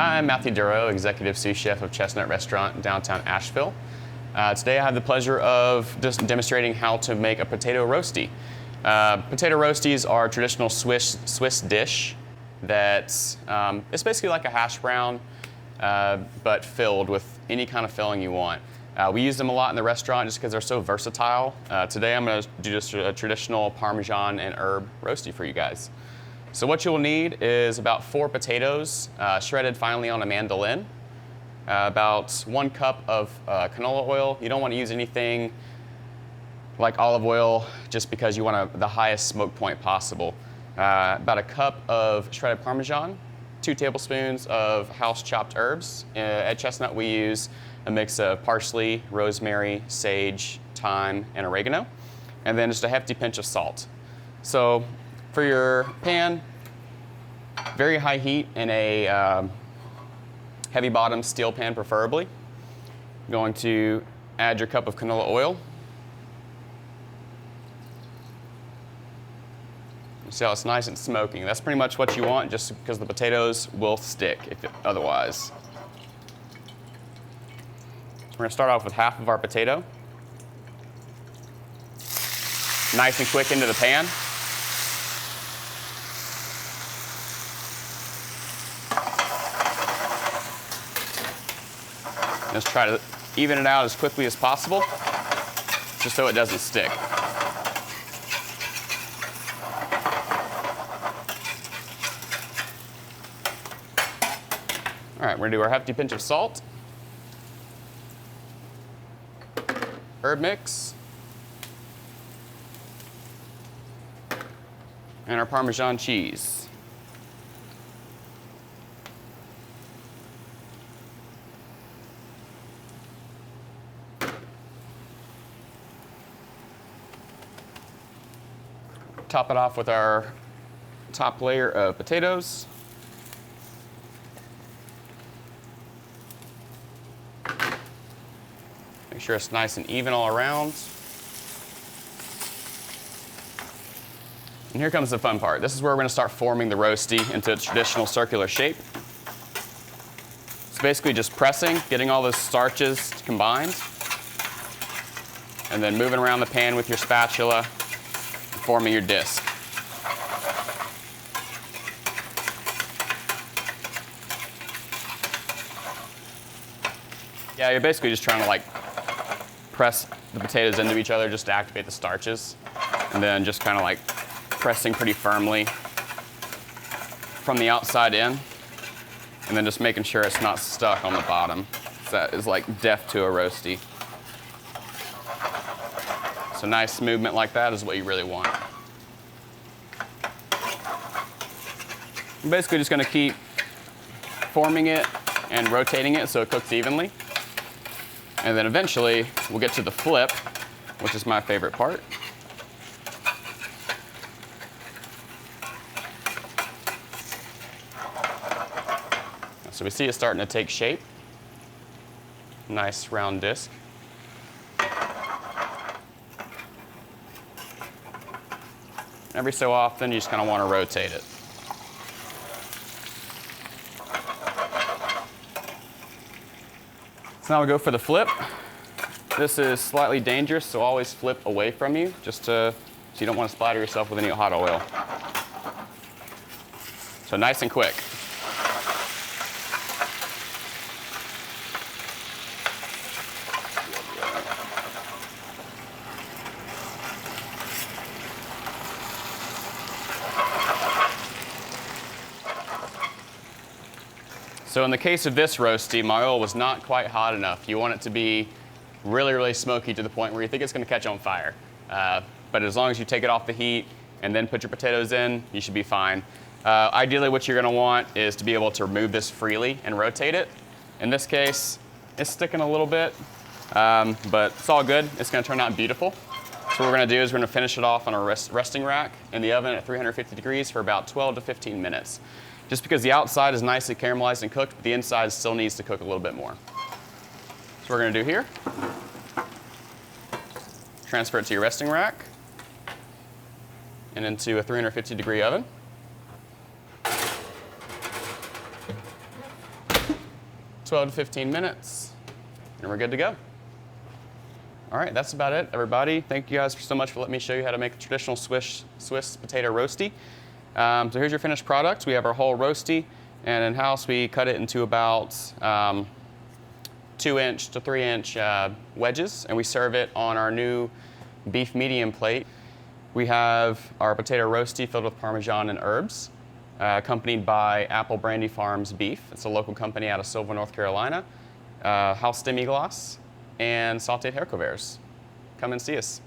Hi, I'm Matt Dorough, Executive Sous Chef of Chestnut Restaurant in downtown Asheville. Today I have the pleasure of just demonstrating how to make a potato roasty. Potato roasties are a traditional Swiss dish that's it's basically like a hash brown, but filled with any kind of filling you want. We use them a lot in the restaurant just because they're so versatile. Today I'm going to do just a traditional Parmesan and herb roasty for you guys. So what you'll need is about 4 potatoes, shredded finely on a mandolin, about 1 cup of canola oil. You don't want to use anything like olive oil just because you want the highest smoke point possible. About a cup of shredded Parmesan, 2 tablespoons of house chopped herbs. At Chestnut we use a mix of parsley, rosemary, sage, thyme, and oregano, and then just a hefty pinch of salt. So for your pan, very high heat in a heavy bottom steel pan preferably. You're going to add your cup of canola oil. You see how it's nice and smoking. That's pretty much what you want just because the potatoes will stick otherwise. We're going to start off with half of our potato. Nice and quick into the pan. Just try to even it out as quickly as possible, just so it doesn't stick. All right, we're gonna do our hefty pinch of salt, herb mix, and our Parmesan cheese. Top it off with our top layer of potatoes. Make sure it's nice and even all around. And here comes the fun part. This is where we're going to start forming the roasty into a traditional circular shape. It's basically just pressing, getting all those starches combined, and then moving around the pan with your spatula, forming your disc. Yeah, you're basically just trying to like press the potatoes into each other just to activate the starches, and then just kind of like pressing pretty firmly from the outside in, and then just making sure it's not stuck on the bottom. That is like death to a roasty. So nice movement like that is what you really want. I'm basically just going to keep forming it and rotating it so it cooks evenly. And then eventually we'll get to the flip, which is my favorite part. So we see it starting to take shape. Nice round disc. Every so often, you just kind of want to rotate it. So now we go for the flip. This is slightly dangerous, so always flip away from you, so you don't want to splatter yourself with any hot oil. So nice and quick. So in the case of this roasty, my oil was not quite hot enough. You want it to be really, really smoky to the point where you think it's going to catch on fire. But as long as you take it off the heat and then put your potatoes in, you should be fine. Ideally, what you're going to want is to be able to remove this freely and rotate it. In this case, it's sticking a little bit, but it's all good. It's going to turn out beautiful. So what we're going to do is we're going to finish it off on a resting rack in the oven at 350 degrees for about 12 to 15 minutes. Just because the outside is nicely caramelized and cooked, but the inside still needs to cook a little bit more. So what we're going to do here, transfer it to your resting rack and into a 350 degree oven. 12 to 15 minutes, and we're good to go. All right, that's about it, everybody. Thank you guys so much for letting me show you how to make a traditional Swiss potato roasty. So here's your finished product. We have our whole roasty, and in-house we cut it into about 2-inch to 3-inch wedges, and we serve it on our new beef medium plate. We have our potato roasty filled with Parmesan and herbs, accompanied by Apple Brandy Farms beef. It's a local company out of Sylva, North Carolina. House demi-glace, and sauteed haricots verts. Come and see us.